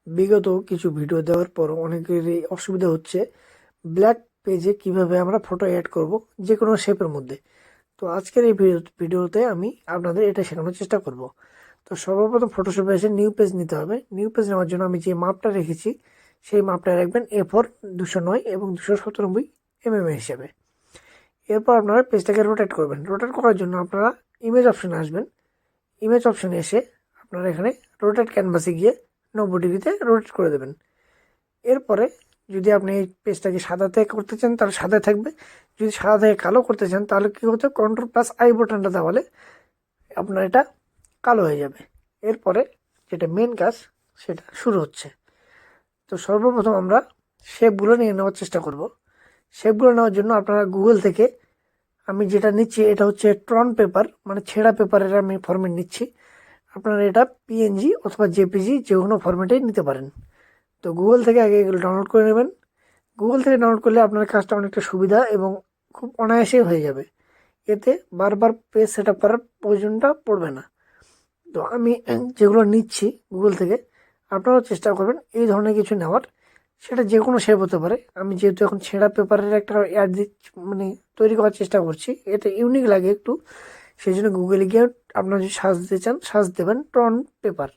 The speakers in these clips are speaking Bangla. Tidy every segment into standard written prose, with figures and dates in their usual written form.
বিগত কিছু ভিডিও দেওয়ার পর অনেকেরই অসুবিধা হচ্ছে ব্ল্যাক পেজে কিভাবে আমরা ফটো অ্যাড করব যে কোনো শেপের মধ্যে। তো আজকের এই ভিডিওতে আমি আপনাদের এটা শেখানোর চেষ্টা করব। তো সর্বপ্রথম ফটোশপে এসে নিউ পেজ নিতে হবে। নিউ পেজ নেওয়ার জন্য আমি যে মাপটা রেখেছি সেই মাপটা রাখবেন A4 209 এবং 297 হিসেবে। এরপর আপনারা পেজটাকে রোটেট করবেন। রোটেট করার জন্য আপনারা ইমেজ অপশনে আসবেন। ইমেজ অপশনে এসে আপনারা এখানে রোটেট ক্যানভাসে গিয়ে 90 ডিগ্রিতে রোটেট করে দেবেন। এরপরে যদি আপনি এই পেজটাকে সাদা থেকে করতে চান তাহলে সাদা থাকবে, যদি সাদা থেকে কালো করতে চান তাহলে কী করতে হবে, Ctrl+I বাটনটা দাবালে আপনার এটা কালো হয়ে যাবে। এরপরে যেটা মেন কাজ সেটা শুরু হচ্ছে। তো সর্বপ্রথম আমরা শেপগুলো নিয়ে নেওয়ার চেষ্টা করব। শেপগুলো নেওয়ার জন্য আপনারা গুগল থেকে, আমি যেটা নিচ্ছি এটা হচ্ছে ট্রন পেপার, মানে ছেঁড়া পেপারের আমি ফরম্যাট নিচ্ছি। আপনারা এটা PNG অথবা JPG যে কোনো ফরম্যাটেই নিতে পারেন। তো গুগল থেকে আগে এগুলো ডাউনলোড করে নেবেন। গুগল থেকে ডাউনলোড করলে আপনার কাজটা অনেকটা সুবিধা এবং খুব অনায়াসেই হয়ে যাবে। এতে বারবার পেজ সেট আপ করার প্রয়োজনটা পড়বে না। তো আমি যেগুলো নিচ্ছি গুগল থেকে, আপনারাও চেষ্টা করবেন এই ধরনের কিছু নেওয়ার। সেটা যে কোনো শেপ হতে পারে। আমি যেহেতু এখন ছেঁড়া পেপারের একটা অ্যাড দিচ্ছি, মানে তৈরি করার চেষ্টা করছি, এটা ইউনিক লাগে একটু, সেই জন্য গুগলে গিয়ে আপনারা যদি সার্চ দিতে চান সার্চ দেবেন ট্রন পেপার।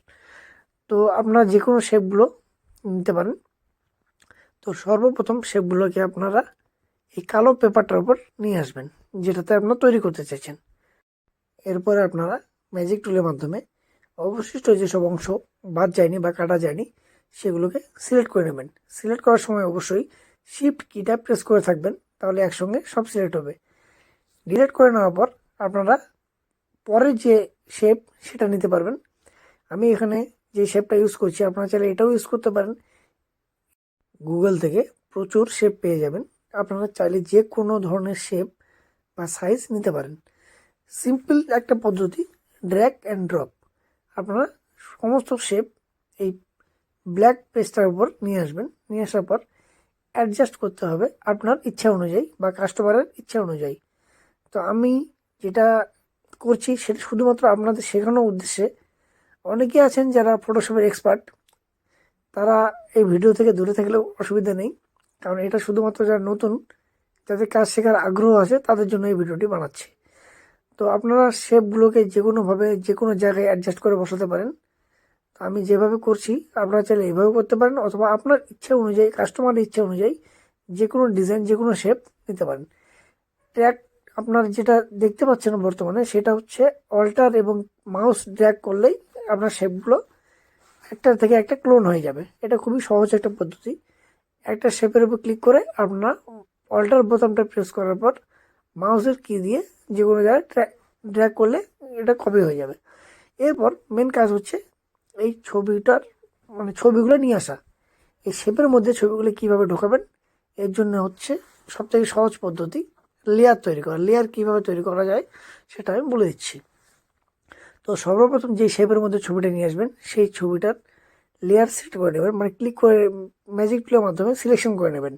তো আপনারা যে কোনো শেপগুলো নিতে পারেন। তো সর্বপ্রথম শেপগুলোকে আপনারা এই কালো পেপারটার উপর নিয়ে আসবেন যেটাতে আপনারা তৈরি করতে চাইছেন। এরপরে আপনারা ম্যাজিক টুলের মাধ্যমে অবশিষ্ট যেসব অংশ বাদ যায়নি বা কাটা যায়নি সেগুলোকে সিলেক্ট করে নেবেন। সিলেক্ট করার সময় অবশ্যই শিফট কিটা প্রেস করে থাকবেন, তাহলে একসঙ্গে সব সিলেক্ট হবে। ডিলিট করে নেওয়ার পর আপনারা পরের যে শেপ সেটা নিতে পারবেন। আমি এখানে যে শেপটা ইউজ করছি আপনারা চাইলে এটাও ইউজ করতে পারেন। গুগল থেকে প্রচুর শেপ পেয়ে যাবেন, আপনারা চাইলে যে কোনো ধরনের শেপ বা সাইজ নিতে পারেন। সিম্পল একটা পদ্ধতি, ড্র্যাগ অ্যান্ড ড্রপ। আপনারা সমস্ত শেপ এই ব্ল্যাক পেজটার উপর নিয়ে আসবেন। নিয়ে আসার পর অ্যাডজাস্ট করতে হবে আপনার ইচ্ছা অনুযায়ী বা কাস্টমারের ইচ্ছা অনুযায়ী। তো আমি যেটা করছি সেটা শুধুমাত্র আপনাদের শেখানোর উদ্দেশ্যে। অনেকে আছেন যারা ফটোশপের এক্সপার্ট, তারা এই ভিডিও থেকে দূরে থাকলেও অসুবিধা নেই, কারণ এটা শুধুমাত্র যারা নতুন, যাদের কাজ শেখার আগ্রহ আছে তাদের জন্য এই ভিডিওটি বানাচ্ছি। তো আপনারা শেপগুলোকে যে কোনোভাবে যে কোনো জায়গায় অ্যাডজাস্ট করে বসাতে পারেন। তো আমি যেভাবে করছি আপনারা চাইলে এইভাবে করতে পারেন, অথবা আপনার ইচ্ছে অনুযায়ী, কাস্টমারের ইচ্ছে অনুযায়ী যে কোনো ডিজাইন, যে কোনো শেপ নিতে পারেন। ট্র্যাক আপনার যেটা দেখতে পাচ্ছেন বর্তমানে সেটা হচ্ছে অল্টার এবং মাউস ড্র্যাগ করলেই আপনার শেপগুলো একটা থেকে একটা ক্লোন হয়ে যাবে। এটা খুবই সহজ একটা পদ্ধতি। একটা শেপের উপর ক্লিক করে আপনার অল্টার বোতামটা প্রেস করার পর মাউসের কি দিয়ে যে কোনো জায়গায় ড্র্যাগ করলে এটা কপি হয়ে যাবে। এরপর মেন কাজ হচ্ছে এই ছবিটার, মানে ছবিগুলো নিয়ে আসা। এই শেপের মধ্যে ছবিগুলো কিভাবে ঢোকাবেন, এর জন্য হচ্ছে সবথেকে সহজ পদ্ধতি লেয়ার তৈরি করা। লেয়ার কিভাবে তৈরি করা যায় সেটা আমি বলে দিচ্ছি। তো সর্বপ্রথম যে শেপের মধ্যে ছবিটা নিয়ে আসবেন সেই ছবিটার লেয়ার সিলেক্ট করে নেবেন, মানে ক্লিক করে ম্যাজিক টুলের মাধ্যমে সিলেকশন করে নেবেন।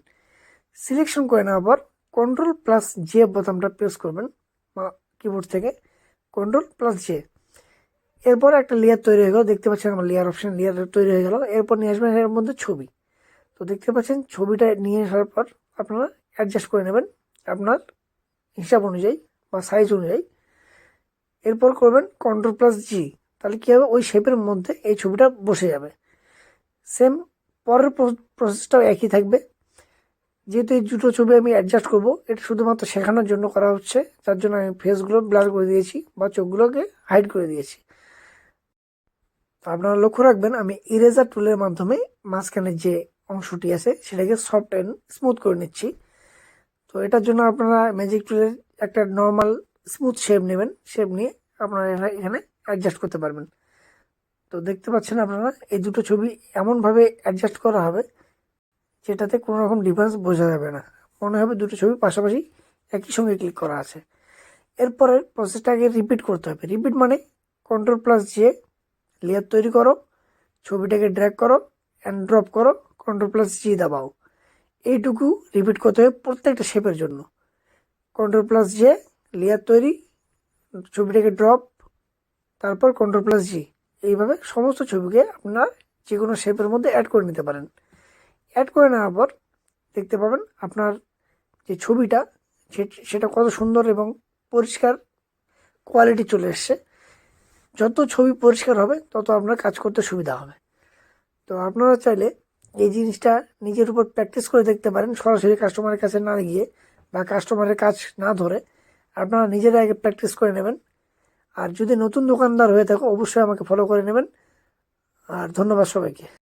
সিলেকশন করে নেওয়ার পর Ctrl+J বোতামটা প্রেস করবেন কিবোর্ড থেকে, Ctrl+J। এরপর একটা লেয়ার তৈরি হয়ে গেল, দেখতে পাচ্ছেন আমার লেয়ার অপশন, লেয়ার তৈরি হয়ে গেল। এরপর নিয়ে আসবেন এর মধ্যে ছবি। তো দেখতে পাচ্ছেন ছবিটা নিয়ে আসার পর আপনারা অ্যাডজাস্ট করে নেবেন আপনার হিসাব অনুযায়ী বা সাইজ অনুযায়ী। এরপর করবেন Ctrl+G, তাহলে কী হবে, ওই শেপের মধ্যে এই ছবিটা বসে যাবে। সেম পরের প্রসেসটাও একই থাকবে। যেহেতু এই দুটো ছবি আমি অ্যাডজাস্ট করব, এটা শুধুমাত্র শেখানোর জন্য করা হচ্ছে, যার জন্য আমি ফেসগুলো ব্লার করে দিয়েছি বা চোখগুলোকে হাইড করে দিয়েছি। তো আপনারা লক্ষ্য রাখবেন আমি ইরেজার টুলের মাধ্যমে মাঝখানে যে অংশটি আছে সেটাকে সফট অ্যান্ড স্মুথ করে নিচ্ছি। তো এটার জন্য আপনারা ম্যাজিক টুলের একটা নর্মাল স্মুথ শেপ নেবেন, শেপ নিয়ে আপনারা এখানে অ্যাডজাস্ট করতে পারবেন। তো দেখতে পাচ্ছেন আপনারা এই দুটো ছবি এমনভাবে অ্যাডজাস্ট করা হবে যেটাতে কোনো রকম ডিফারেন্স বোঝা যাবে না, মনে হবে দুটো ছবি পাশাপাশি একই সঙ্গে ক্লিক করা আছে। এরপরের প্রসেসটাকে রিপিট করতে হবে। রিপিট মানে Ctrl+J, লেয়ার তৈরি করো, ছবিটাকে ড্র্যাগ করো অ্যান্ড ড্রপ করো, Ctrl+G দাবাও। এইটুকু রিপিট করতে হবে প্রত্যেকটা শেপের জন্য। Ctrl+J, লেয়ার তৈরি, ছবিটাকে ড্রপ, তারপর Ctrl+G। এইভাবে সমস্ত ছবিকে আপনারা যে কোনো শেপের মধ্যে অ্যাড করে নিতে পারেন। অ্যাড করে নেওয়ার পর দেখতে পাবেন আপনার যে ছবিটা সেটা কত সুন্দর এবং পরিষ্কার কোয়ালিটি চলে এসছে। যত ছবি পরিষ্কার হবে তত আপনার কাজ করতে সুবিধা হবে। তো আপনারা চাইলে এই জিনিসটা নিজের উপর প্র্যাকটিস করে দেখতে পারেন, সরাসরি কাস্টমারের কাছে না গিয়ে বা কাস্টমারের কাজ না ধরে আপনারা নিজেরা আগে প্র্যাকটিস করে নেবেন। আর যদি নতুন দোকানদার হয়ে থাকো অবশ্যই আমাকে ফলো করে নেবেন। আর ধন্যবাদ সবাইকে।